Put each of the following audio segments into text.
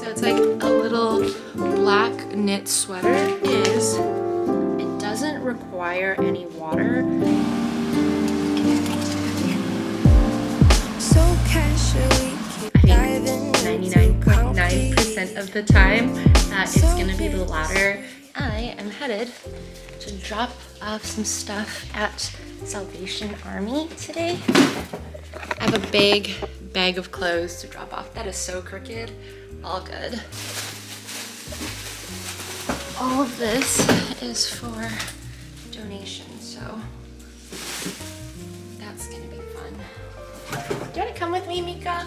So it's like a little black knit sweater. It doesn't require any water. So casually, I think 99.9% of the time it's gonna be the latter. I am headed to drop off some stuff at Salvation Army today. I have a big bag of clothes to drop off. That is so crooked. All good. All of this is for donations, so that's gonna be fun. Do you wanna come with me, Mika?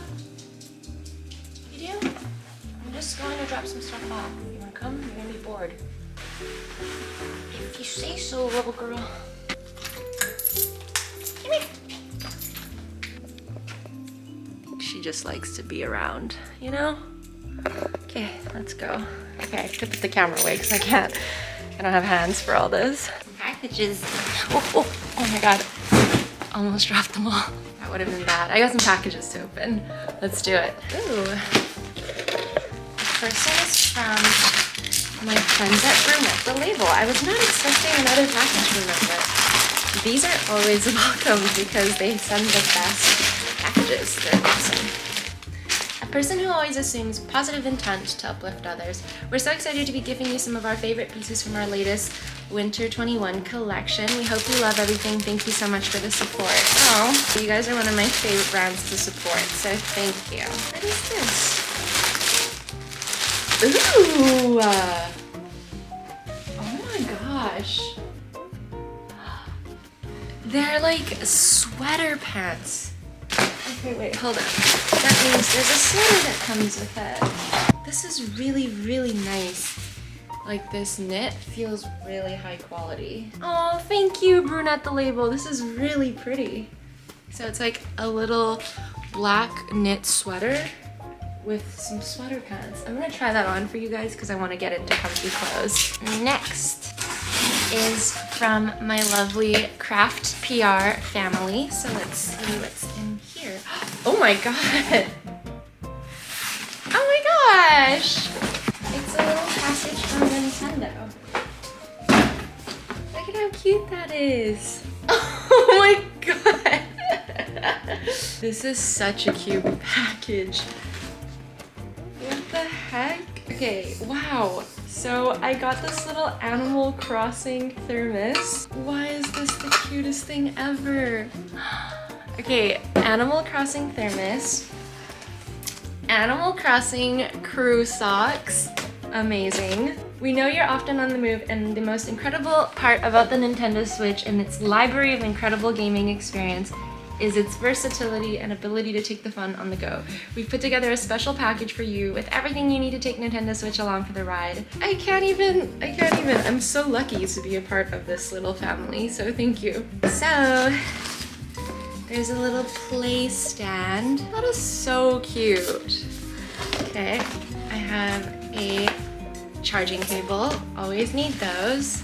You do? I'm just going to drop some stuff off. You wanna come? You're gonna be bored. If you say so, little girl. Come here. She just likes to be around, you know? Okay, let's go. Okay, I have to put the camera away because I don't have hands for all this. Packages. Oh my God. Almost dropped them all. That would have been bad. I got some packages to open. Let's do it. Ooh. The first one is from my friends at The Label. I was not expecting another package from them, but these are always welcome because they send the best packages. They're awesome. A person who always assumes positive intent to uplift others. We're so excited to be giving you some of our favorite pieces from our latest Winter 21 collection. We hope you love everything. Thank you so much for the support. Oh, you guys are one of my favorite brands to support, so thank you. What is this? Ooh! Oh my gosh. They're like sweater pants. Okay, wait, hold on. That means there's a sweater that comes with it. This is really, really nice. Like this knit feels really high quality. Oh, thank you, Brunette the Label. This is really pretty. So it's like a little black knit sweater with some sweater pants. I'm gonna try that on for you guys because I want to get into comfy clothes. Next is from my lovely Craft PR family. So let's see what's in here. Oh my God. Oh my gosh. It's a little package from Nintendo. Look at how cute that is. Oh my God. This is such a cute package. What the heck? Okay, wow. So I got this little Animal Crossing thermos. Why is this the cutest thing ever? Okay, Animal Crossing thermos. Animal Crossing crew socks. Amazing. We know you're often on the move, and the most incredible part about the Nintendo Switch and its library of incredible gaming experience is its versatility and ability to take the fun on the go. We've put together a special package for you with everything you need to take Nintendo Switch along for the ride. I can't even. I'm so lucky to be a part of this little family, so thank you. So, there's a little play stand. That is so cute. Okay, I have a charging cable. Always need those.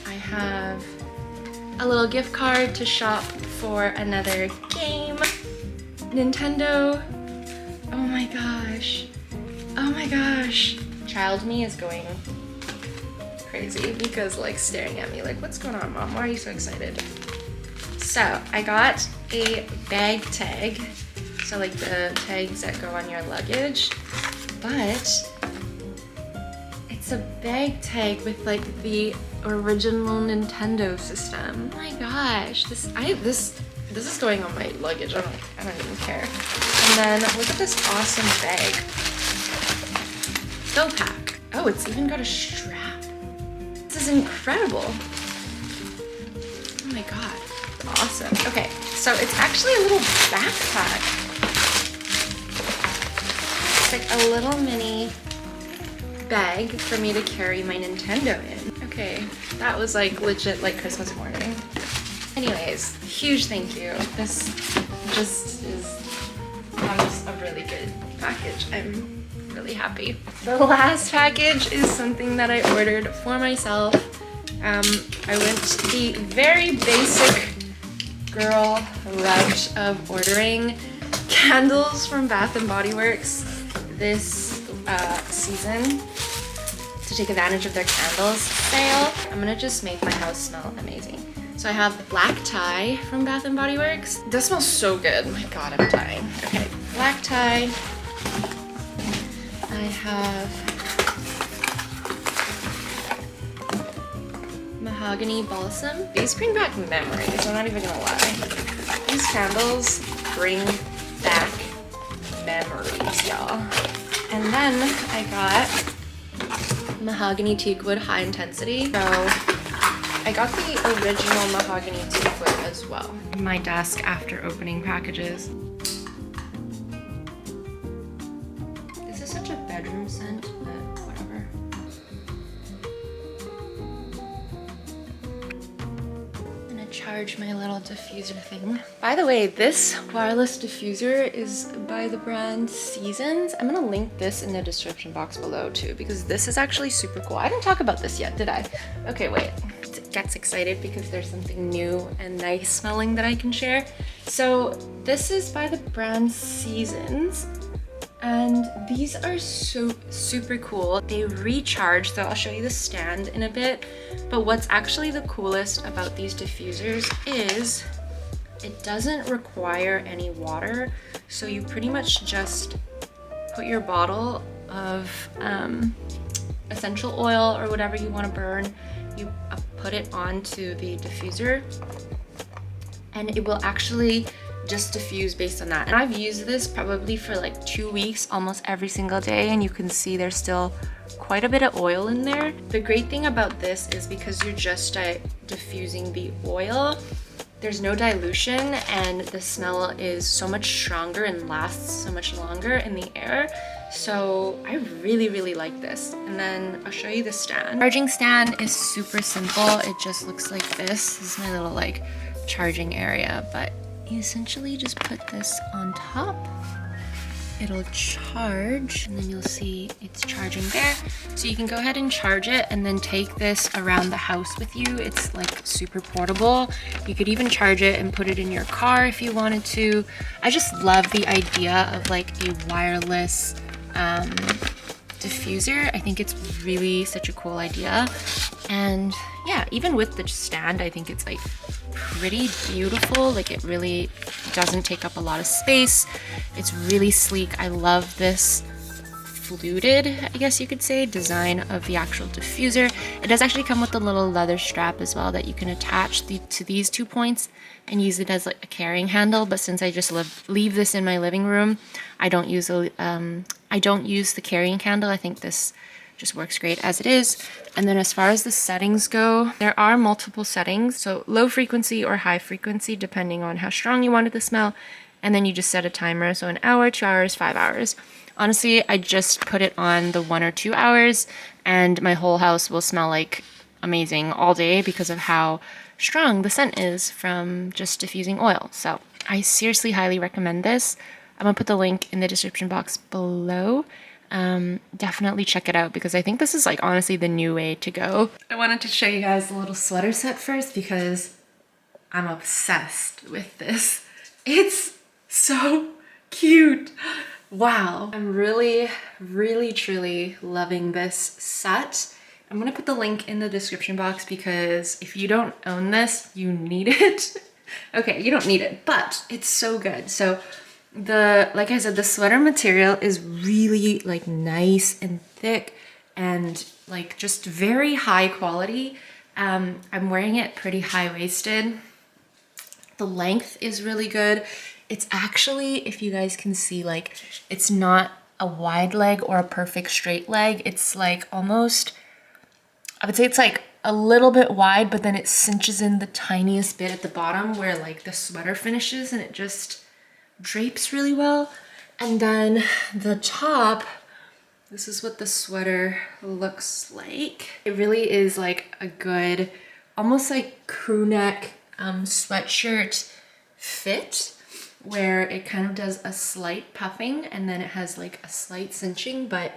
I have a little gift card to shop for another game. Nintendo. Oh my gosh. Oh my gosh. Child me is going crazy because like staring at me like, what's going on, Mom? Why are you so excited? So I got a bag tag. So like the tags that go on your luggage, but it's a bag tag with like the original Nintendo system. Oh my gosh, this is going on my luggage. I don't even care. And then look at this awesome bag. Go pack. Oh, it's even got a strap. This is incredible. Oh my God, awesome. Okay, so it's actually a little backpack. It's like a little mini bag for me to carry my Nintendo in. Okay, that was like legit like Christmas morning. Anyways, huge thank you. This just that was a really good package. I'm really happy. The last package is something that I ordered for myself. I went the very basic girl route of ordering candles from Bath & Body Works. This season to take advantage of their candles sale. I'm gonna just make my house smell amazing. So I have the black tie from Bath & Body Works. That smells so good. My God, I'm dying. Okay, black tie. I have mahogany balsam. These bring back memories, I'm not even gonna lie. These candles bring back memories, y'all. And then I got mahogany teakwood high intensity. So I got the original mahogany teakwood as well. My desk after opening packages. This is such a bedroom scent, but whatever. I'm gonna charge my little diffuser thing. By the way, this wireless diffuser is by the brand Seasons. I'm gonna link this in the description box below too, because this is actually super cool. I didn't talk about this yet, did I? Okay, wait. Gets excited because there's something new and nice smelling that I can share. So this is by the brand Seasons, and these are so super cool. They recharge, so I'll show you the stand in a bit. But what's actually the coolest about these diffusers is it doesn't require any water. So you pretty much just put your bottle of essential oil or whatever you want to burn, you put it onto the diffuser and it will actually just diffuse based on that. And I've used this probably for like 2 weeks, almost every single day, and you can see there's still quite a bit of oil in there. The great thing about this is because you're just diffusing the oil, there's no dilution and the smell is so much stronger and lasts so much longer in the air. So I really, really like this. And then I'll show you the stand. Charging stand is super simple. It just looks like this. This is my little like charging area, but you essentially just put this on top. It'll charge and then you'll see it's charging there. So you can go ahead and charge it and then take this around the house with you. It's like super portable. You could even charge it and put it in your car if you wanted to. I just love the idea of like a wireless diffuser. I think it's really such a cool idea. And yeah, even with the stand, I think it's like pretty beautiful. Like it really doesn't take up a lot of space. It's really sleek. I love this fluted, I guess you could say, design of the actual diffuser. It does actually come with a little leather strap as well that you can attach to these 2 points and use it as like a carrying handle. But since I just leave this in my living room, I don't use the carrying handle. I think this just works great as it is. And then as far as the settings go, there are multiple settings. So low frequency or high frequency, depending on how strong you wanted the smell. And then you just set a timer. So 1 hour, 2 hours, 5 hours. Honestly, I just put it on the 1 or 2 hours and my whole house will smell like amazing all day because of how strong the scent is from just diffusing oil. So I seriously highly recommend this. I'm gonna put the link in the description box below. Definitely check it out because I think this is like honestly the new way to go. I wanted to show you guys a little sweater set first because I'm obsessed with this. It's so cute. Wow. I'm really, really, truly loving this set. I'm gonna put the link in the description box because if you don't own this, you need it. Okay, you don't need it, but it's so good. So like I said, the sweater material is really like nice and thick and like just very high quality. I'm wearing it pretty high-waisted. The length is really good. It's actually, if you guys can see, like it's not a wide leg or a perfect straight leg. It's like almost, I would say it's like a little bit wide, but then it cinches in the tiniest bit at the bottom where like the sweater finishes and it just drapes really well. And then the top, this is what the sweater looks like. It really is like a good, almost like crew neck sweatshirt fit where it kind of does a slight puffing and then it has like a slight cinching, but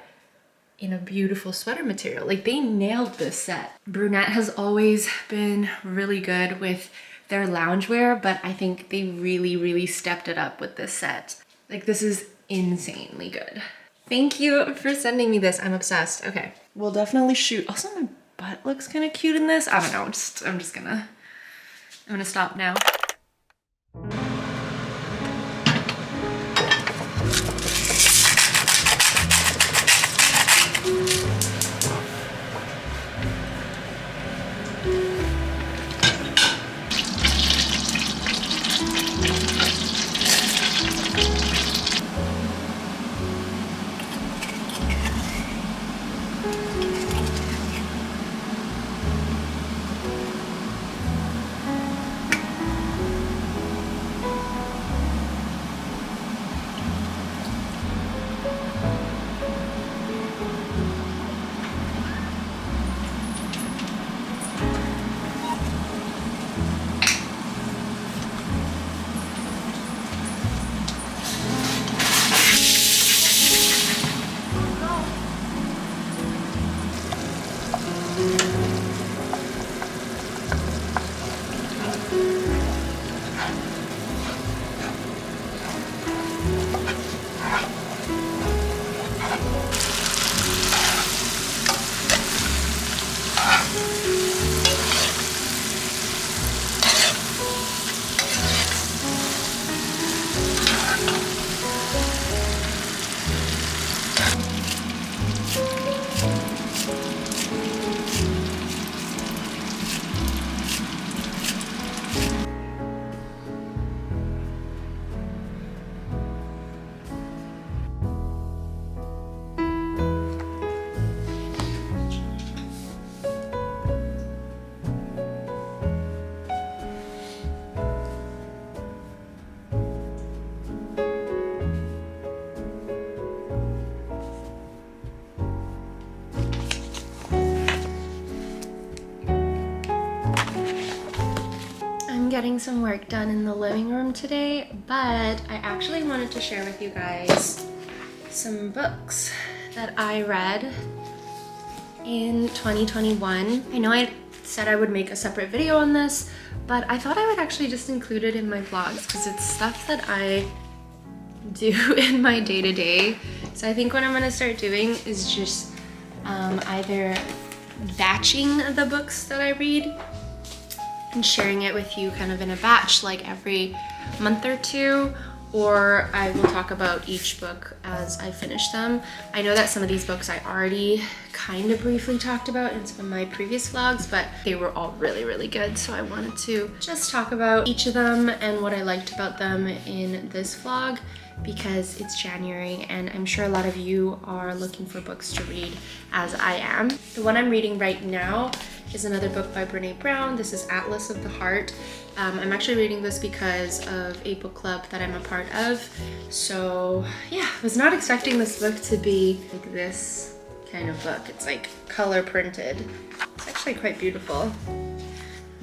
in a beautiful sweater material. Like they nailed this set. Brunette has always been really good with their loungewear, but I think they really, really stepped it up with this set. Like this is insanely good. Thank you for sending me this. I'm obsessed. Okay. We'll definitely shoot. Also, my butt looks kind of cute in this. I don't know. I'm gonna stop now. Getting some work done in the living room today, but I actually wanted to share with you guys some books that I read in 2021. I know I said I would make a separate video on this, but I thought I would actually just include it in my vlogs because it's stuff that I do in my day-to-day. So I think what I'm gonna start doing is just either batching the books that I read and sharing it with you kind of in a batch, like every month or two, or I will talk about each book as I finish them. I know that some of these books I already kind of briefly talked about in some of my previous vlogs, but they were all really, really good. So I wanted to just talk about each of them and what I liked about them in this vlog, because it's January and I'm sure a lot of you are looking for books to read as I am. The one I'm reading right now is another book by Brene Brown. This is Atlas of the Heart. I'm actually reading this because of a book club that I'm a part of. So yeah, I was not expecting this book to be like this kind of book. It's like color printed. It's actually quite beautiful.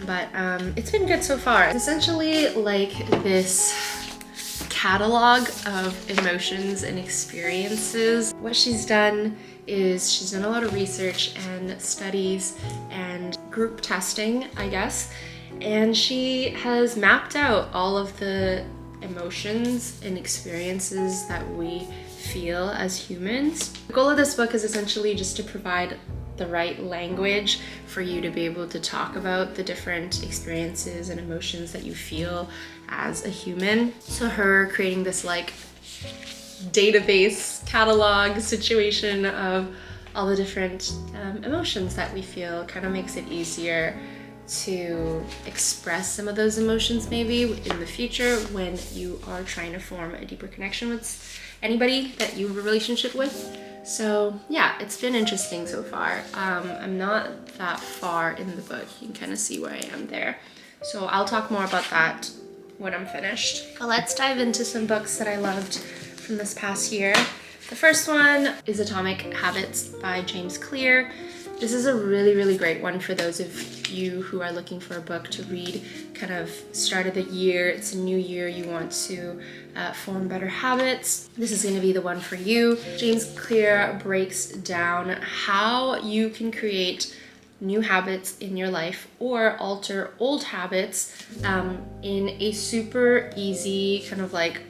But it's been good so far. It's essentially like this catalog of emotions and experiences. What she's done is she's done a lot of research and studies and group testing, I guess, and she has mapped out all of the emotions and experiences that we feel as humans. The goal of this book is essentially just to provide the right language for you to be able to talk about the different experiences and emotions that you feel as a human. So her creating this like database catalog situation of all the different emotions that we feel kind of makes it easier to express some of those emotions maybe in the future when you are trying to form a deeper connection with anybody that you have a relationship with. So yeah, it's been interesting so far. I'm not that far in the book. You can kind of see where I am there. So I'll talk more about that when I'm finished. But let's dive into some books that I loved from this past year. The first one is Atomic Habits by James Clear. This is a really, really great one for those of you who are looking for a book to read kind of start of the year. It's a new year, you want to form better habits. This is going to be the one for you. James Clear breaks down how you can create new habits in your life or alter old habits in a super easy kind of like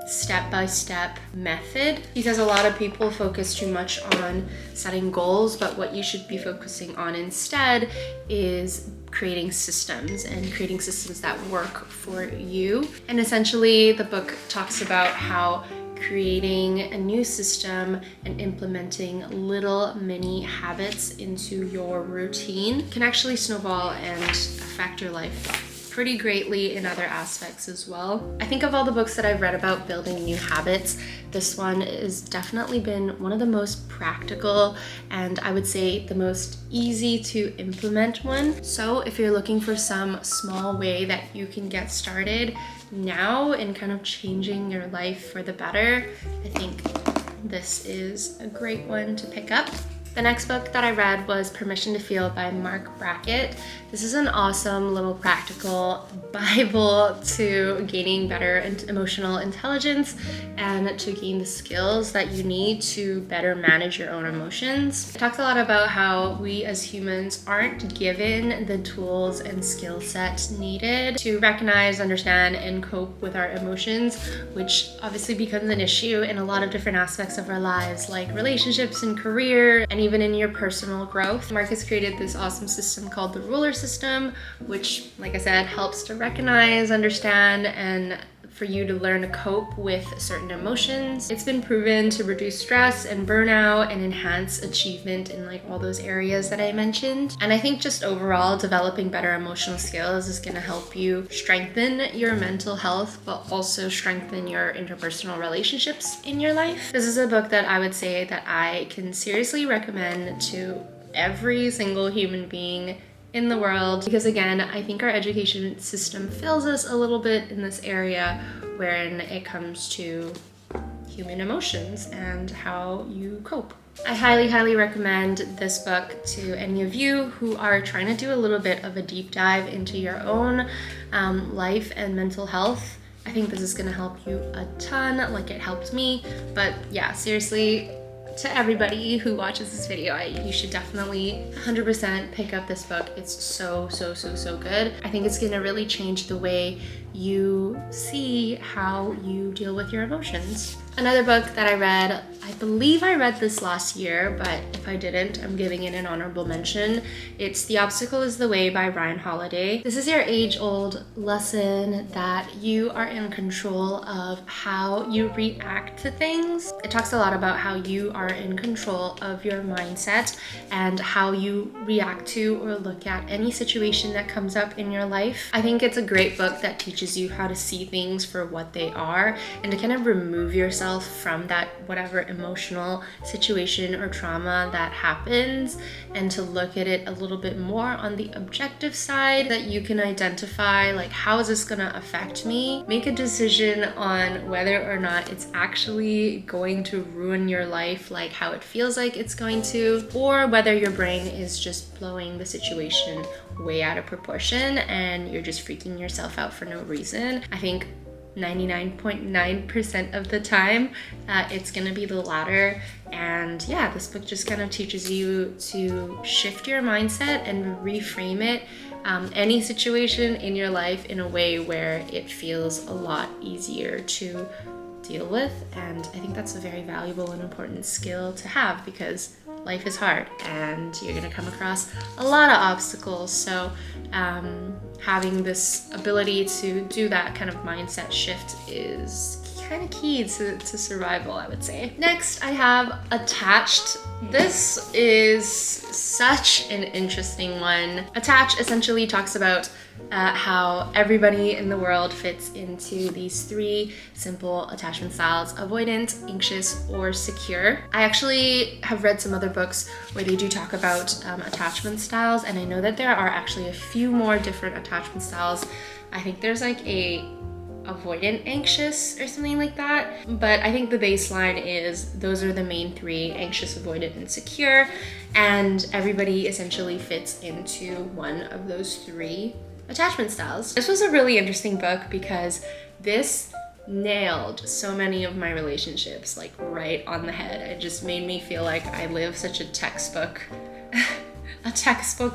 step-by-step method, because a lot of people focus too much on setting goals, but what you should be focusing on instead is creating systems and creating systems that work for you. And essentially the book talks about how creating a new system and implementing little mini habits into your routine can actually snowball and affect your life pretty greatly in other aspects as well. I think of all the books that I've read about building new habits, this one has definitely been one of the most practical and I would say the most easy to implement one. So if you're looking for some small way that you can get started now in kind of changing your life for the better, I think this is a great one to pick up. The next book that I read was Permission to Feel by Mark Brackett. This is an awesome little practical Bible to gaining better emotional intelligence and to gain the skills that you need to better manage your own emotions. It talks a lot about how we as humans aren't given the tools and skill sets needed to recognize, understand, and cope with our emotions, which obviously becomes an issue in a lot of different aspects of our lives, like relationships and career, and even in your personal growth. Mark has created this awesome system called the ruler system, which, like I said, helps to recognize, understand, and for you to learn to cope with certain emotions. It's been proven to reduce stress and burnout and enhance achievement in like all those areas that I mentioned. And I think just overall developing better emotional skills is going to help you strengthen your mental health, but also strengthen your interpersonal relationships in your life. This is a book that I would say that I can seriously recommend to every single human being in the world, because again, I think our education system fails us a little bit in this area when it comes to human emotions and how you cope. I highly recommend this book to any of you who are trying to do a little bit of a deep dive into your own life and mental health. I think this is gonna help you a ton, like it helped me. But yeah, seriously, to everybody who watches this video, you should definitely 100% pick up this book. It's so good. I think it's gonna really change the way you see how you deal with your emotions. Another book that I read, I believe I read this last year, but if I didn't, I'm giving it an honorable mention. It's The Obstacle is the Way by Ryan Holiday. This is your age-old lesson that you are in control of how you react to things. It talks a lot about how you are in control of your mindset and how you react to or look at any situation that comes up in your life. I think it's a great book that teaches you how to see things for what they are and to kind of remove yourself from that whatever emotional situation or trauma that happens, and to look at it a little bit more on the objective side, that you can identify like, how is this gonna affect me? Make a decision on whether or not it's actually going to ruin your life like how it feels like it's going to, or whether your brain is just blowing the situation way out of proportion and you're just freaking yourself out for no reason. I think 99.9% of the time, it's gonna be the latter. And yeah, this book just kind of teaches you to shift your mindset and reframe it, any situation in your life, in a way where it feels a lot easier to deal with. And I think that's a very valuable and important skill to have, because life is hard and you're gonna come across a lot of obstacles. So having this ability to do that kind of mindset shift is kind of key to survival, I would say. Next, I have Attached. This is such an interesting one. Attached essentially talks about how everybody in the world fits into these 3 simple attachment styles: avoidant, anxious, or secure. I actually have read some other books where they do talk about attachment styles, and I know that there are actually a few more different attachment styles. I think there's like a avoidant anxious or something like that, but I think the baseline is those are the main 3: anxious, avoidant, and secure, and everybody essentially fits into one of those 3 attachment styles. This was a really interesting book because this nailed so many of my relationships like right on the head. It just made me feel like I live such a textbook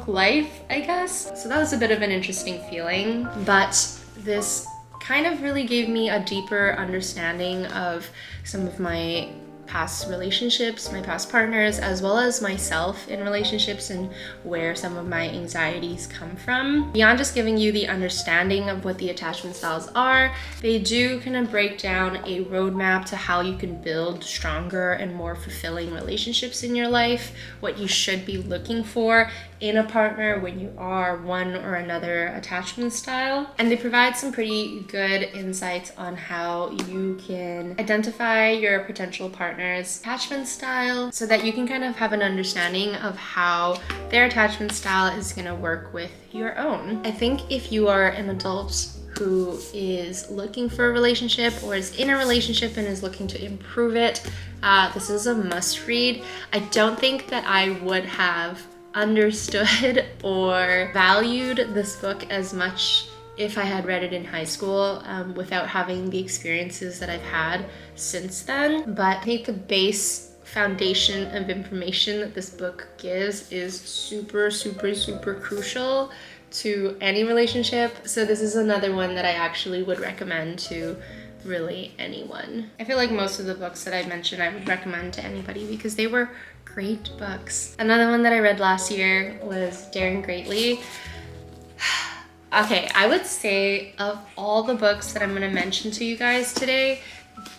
life, I guess. So that was a bit of an interesting feeling, but this kind of really gave me a deeper understanding of some of my past relationships, my past partners, as well as myself in relationships and where some of my anxieties come from. Beyond just giving you the understanding of what the attachment styles are, they do kind of break down a roadmap to how you can build stronger and more fulfilling relationships in your life, what you should be looking for in a partner when you are one or another attachment style. And they provide some pretty good insights on how you can identify your potential partner's attachment style so that you can kind of have an understanding of how their attachment style is going to work with your own. I think if you are an adult who is looking for a relationship or is in a relationship and is looking to improve it, this is a must read. I don't think that I would have understood or valued this book as much if I had read it in high school without having the experiences that I've had since then. But I think the base foundation of information that this book gives is super, super, super crucial to any relationship. So this is another one that I actually would recommend to really anyone. I feel like most of the books that I mentioned I would recommend to anybody because they were great books. Another one that I read last year was Daring Greatly. Okay, I would say of all the books that I'm going to mention to you guys today,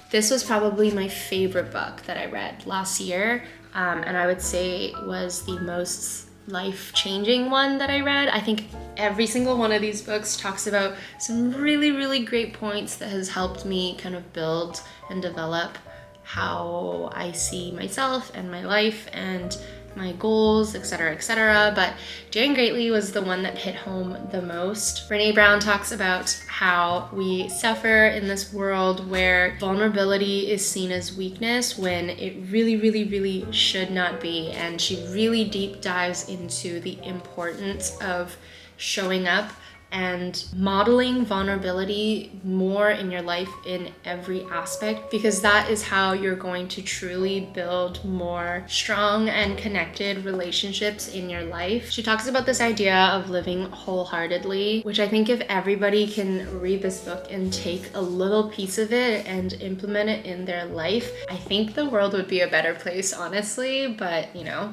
this was probably my favorite book that I read last year, and I would say was the most life-changing one that I read. I think every single one of these books talks about some really, really great points that has helped me kind of build and develop how I see myself and my life and my goals, etc., etc. But Daring Greatly was the one that hit home the most. Brené Brown talks about how we suffer in this world where vulnerability is seen as weakness when it really, really, really should not be. And she really deep dives into the importance of showing up and modeling vulnerability more in your life in every aspect, because that is how you're going to truly build more strong and connected relationships in your life. She talks about this idea of living wholeheartedly, which I think if everybody can read this book and take a little piece of it and implement it in their life, I think the world would be a better place, honestly. But you know,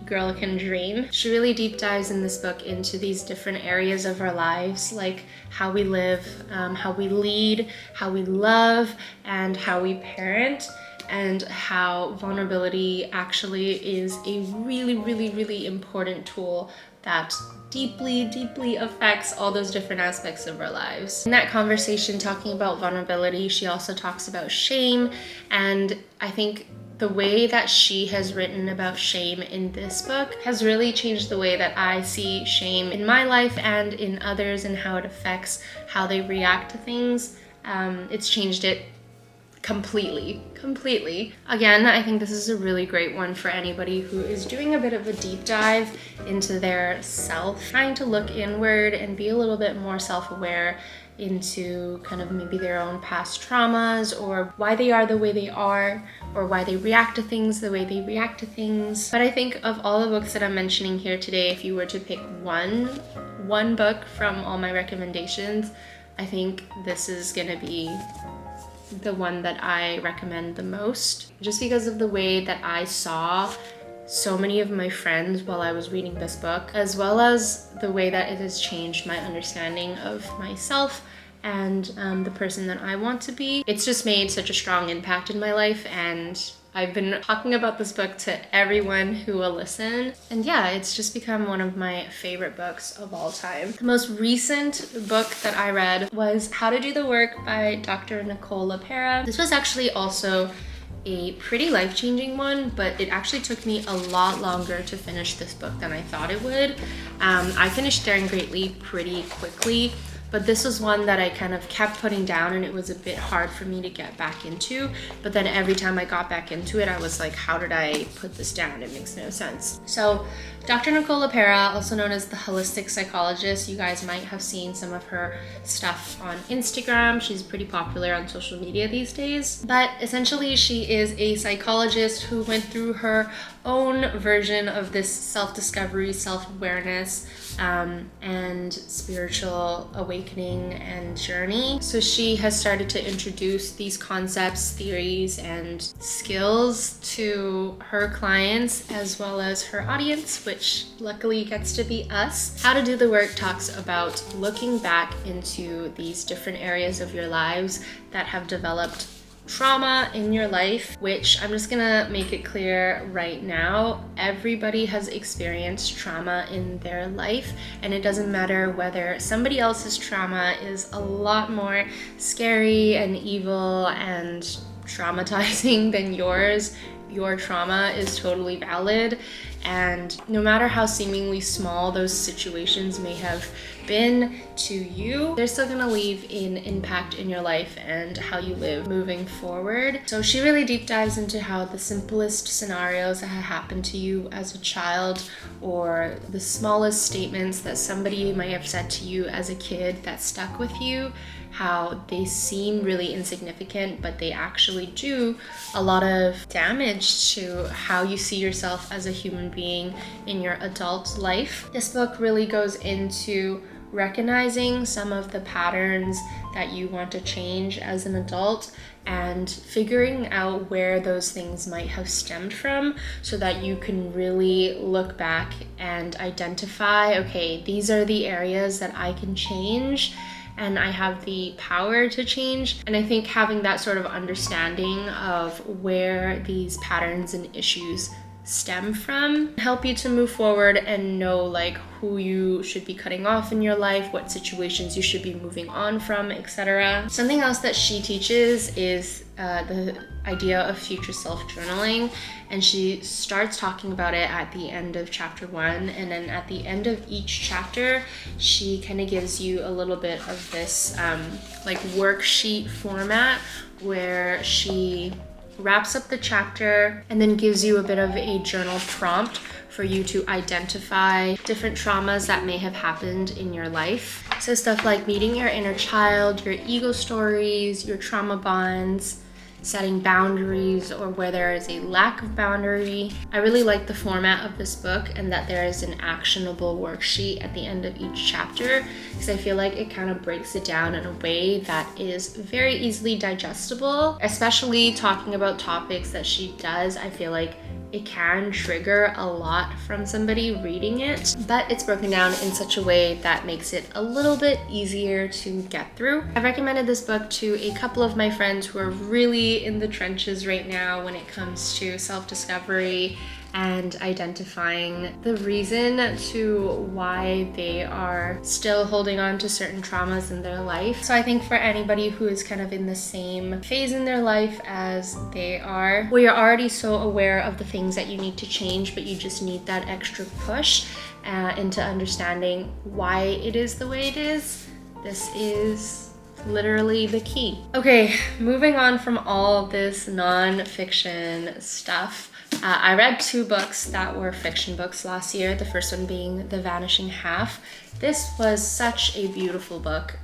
girl can dream. She really deep dives in this book into these different areas of our lives, like how we live, how we lead, how we love, and how we parent, and how vulnerability actually is a really, really, really important tool that deeply, deeply affects all those different aspects of our lives. In that conversation talking about vulnerability, she also talks about shame, and I think the way that she has written about shame in this book has really changed the way that I see shame in my life and in others, and how it affects how they react to things. It's changed it completely. Again, I think this is a really great one for anybody who is doing a bit of a deep dive into their self, trying to look inward and be a little bit more self-aware into kind of maybe their own past traumas, or why they are the way they are, or why they react to things the way they react to things. But I think of all the books that I'm mentioning here today, if you were to pick one book from all my recommendations, I think this is gonna be the one that I recommend the most, just because of the way that I saw so many of my friends while I was reading this book, as well as the way that it has changed my understanding of myself and the person that I want to be. It's just made such a strong impact in my life, and I've been talking about this book to everyone who will listen. And yeah, it's just become one of my favorite books of all time. The most recent book that I read was How to Do the Work by Dr. Nicole LePera. This was actually also a pretty life-changing one, but it actually took me a lot longer to finish this book than I thought it would. I finished Daring Greatly pretty quickly, but this was one that I kind of kept putting down, and it was a bit hard for me to get back into. But then every time I got back into it, I was like, how did I put this down? It makes no sense. So Dr. Nicole LePera, also known as the holistic psychologist, you guys might have seen some of her stuff on Instagram. She's pretty popular on social media these days. But essentially, she is a psychologist who went through her own version of this self-discovery, self-awareness, and spiritual awakening awakening and journey. So she has started to introduce these concepts, theories, and skills to her clients as well as her audience, which luckily gets to be us. How to Do the Work talks about looking back into these different areas of your lives that have developed trauma in your life, which I'm just gonna make it clear right now, everybody has experienced trauma in their life, and it doesn't matter whether somebody else's trauma is a lot more scary and evil and traumatizing than yours. Your trauma is totally valid, and no matter how seemingly small those situations may have been to you, they're still gonna leave an impact in your life and how you live moving forward. So she really deep dives into how the simplest scenarios that have happened to you as a child, or the smallest statements that somebody might have said to you as a kid that stuck with you, how they seem really insignificant, but they actually do a lot of damage to how you see yourself as a human being in your adult life. This book really goes into recognizing some of the patterns that you want to change as an adult and figuring out where those things might have stemmed from, so that you can really look back and identify, okay, these are the areas that I can change and I have the power to change. And I think having that sort of understanding of where these patterns and issues stem from help you to move forward and know like who you should be cutting off in your life, what situations you should be moving on from, etc. Something else that she teaches is the idea of future self journaling, and she starts talking about it at the end of chapter 1, and then at the end of each chapter she kind of gives you a little bit of this like worksheet format where she wraps up the chapter and then gives you a bit of a journal prompt for you to identify different traumas that may have happened in your life. So stuff like meeting your inner child, your ego stories, your trauma bonds, setting boundaries, or where there is a lack of boundary. I really like the format of this book and that there is an actionable worksheet at the end of each chapter, because I feel like it kind of breaks it down in a way that is very easily digestible, especially talking about topics that she does. I feel like it can trigger a lot from somebody reading it, but it's broken down in such a way that makes it a little bit easier to get through. I've recommended this book to a couple of my friends who are really in the trenches right now when it comes to self-discovery and identifying the reason to why they are still holding on to certain traumas in their life. So I think for anybody who is kind of in the same phase in their life as they are, where you're already so aware of the things that you need to change, but you just need that extra push into understanding why it is the way it is, this is literally the key. Okay, moving on from all this non-fiction stuff. I read 2 books that were fiction books last year, the first one being The Vanishing Half. This was such a beautiful book.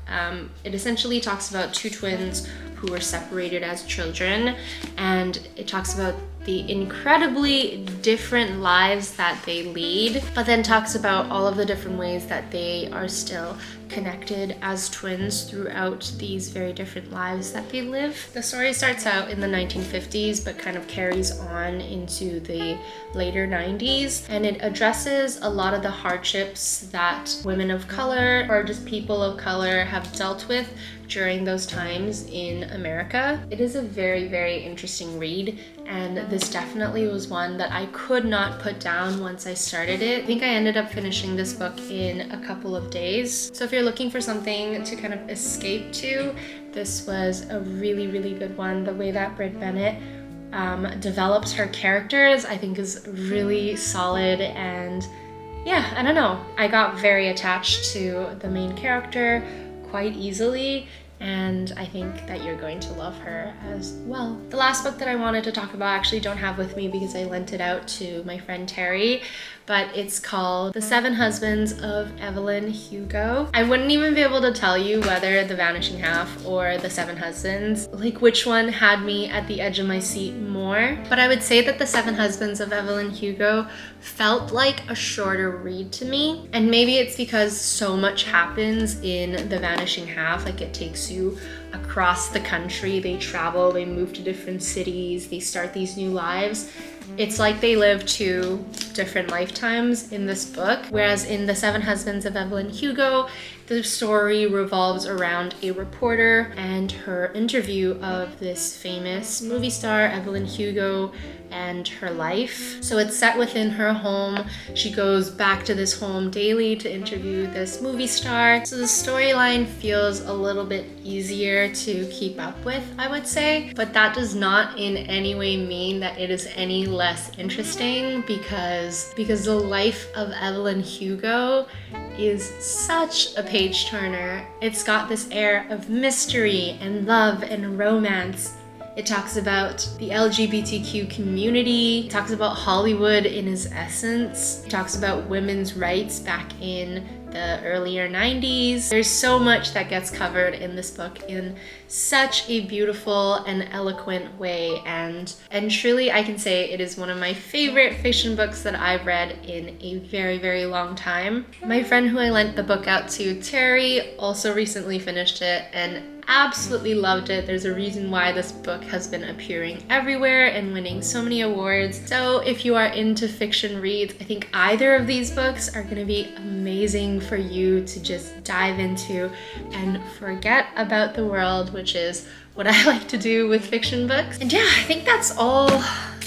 It essentially talks about 2 twins who were separated as children, and it talks about the incredibly different lives that they lead, but then talks about all of the different ways that they are still connected as twins throughout these very different lives that they live. The story starts out in the 1950s but kind of carries on into the later 90s, and it addresses a lot of the hardships that women of color or just people of color have dealt with during those times in America. It is a very, very interesting read, and this definitely was one that I could not put down once I started it. I think I ended up finishing this book in a couple of days. So if you're looking for something to kind of escape to, this was a really, really good one. The way that Britt Bennett develops her characters, I think, is really solid, and yeah, I don't know. I got very attached to the main character quite easily, and I think that you're going to love her as well. The last book that I wanted to talk about, I actually don't have with me because I lent it out to my friend Terry, but it's called The 7 Husbands of Evelyn Hugo. I wouldn't even be able to tell you whether The Vanishing Half or The 7 Husbands, like which one had me at the edge of my seat more. But I would say that The 7 Husbands of Evelyn Hugo felt like a shorter read to me. And maybe it's because so much happens in The Vanishing Half, like it takes you across the country, they travel, they move to different cities, they start these new lives. It's like they live 2 different lifetimes in this book, whereas in The 7 Husbands of Evelyn Hugo, the story revolves around a reporter and her interview of this famous movie star, Evelyn Hugo, and her life. So it's set within her home. She goes back to this home daily to interview this movie star. So the storyline feels a little bit easier to keep up with, I would say. But that does not in any way mean that it is any less interesting because the life of Evelyn Hugo is such a page turner. It's got this air of mystery and love and romance. It talks about the LGBTQ community, it talks about Hollywood in its essence, it talks about women's rights back in the earlier 90s. There's so much that gets covered in this book in such a beautiful and eloquent way, and truly I can say it is one of my favorite fiction books that I've read in a very, very long time. My friend who I lent the book out to, Terry, also recently finished it and absolutely loved it. There's a reason why this book has been appearing everywhere and winning so many awards. So if you are into fiction reads, I think either of these books are going to be amazing for you to just dive into and forget about the world, which is what I like to do with fiction books. And yeah, I think that's all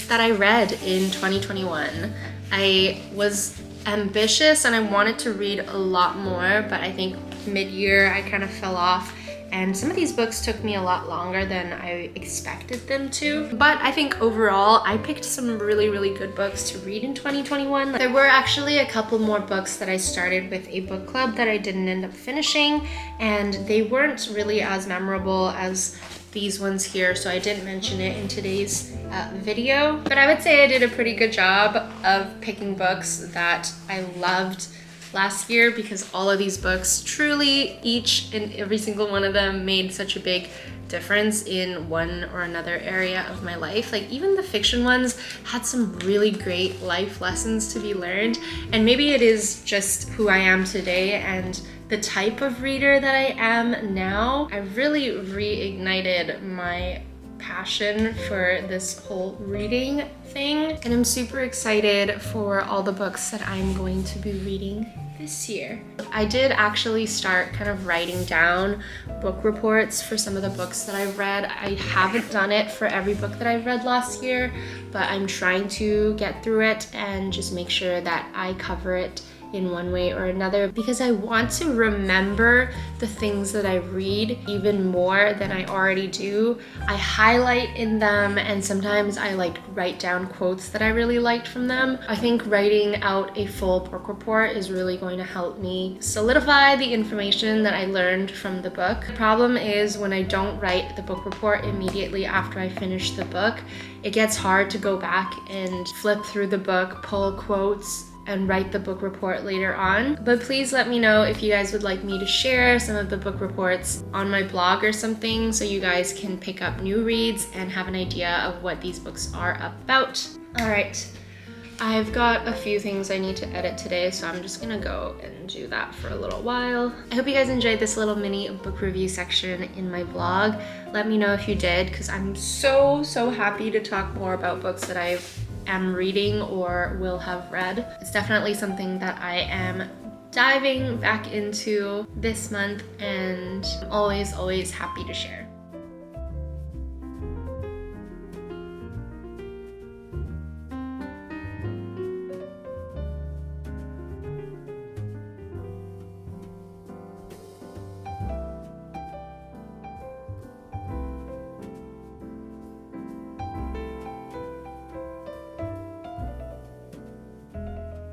that I read in 2021. I was ambitious and I wanted to read a lot more, but I think mid-year I kind of fell off. And some of these books took me a lot longer than I expected them to. But I think overall, I picked some really, really good books to read in 2021. There were actually a couple more books that I started with a book club that I didn't end up finishing, and they weren't really as memorable as these ones here, so I didn't mention it in today's video. But I would say I did a pretty good job of picking books that I loved last year, because all of these books truly, each and every single one of them, made such a big difference in one or another area of my life. Like even the fiction ones had some really great life lessons to be learned, and maybe it is just who I am today and the type of reader that I am now. I really reignited my passion for this whole reading thing, and I'm super excited for all the books that I'm going to be reading this year. I did actually start kind of writing down book reports for some of the books that I've read. I haven't done it for every book that I've read last year, but I'm trying to get through it and just make sure that I cover it in one way or another, because I want to remember the things that I read even more than I already do. I highlight in them, and sometimes I like write down quotes that I really liked from them. I think writing out a full book report is really going to help me solidify the information that I learned from the book. The problem is when I don't write the book report immediately after I finish the book, it gets hard to go back and flip through the book, pull quotes, and write the book report later on. But please let me know if you guys would like me to share some of the book reports on my blog or something, so you guys can pick up new reads and have an idea of what these books are about. All right, I've got a few things I need to edit today, so I'm just gonna go and do that for a little while. I hope you guys enjoyed this little mini book review section in my blog. Let me know if you did, because I'm so happy to talk more about books that I am reading or will have read. It's definitely something that I am diving back into this month, and I'm always happy to share.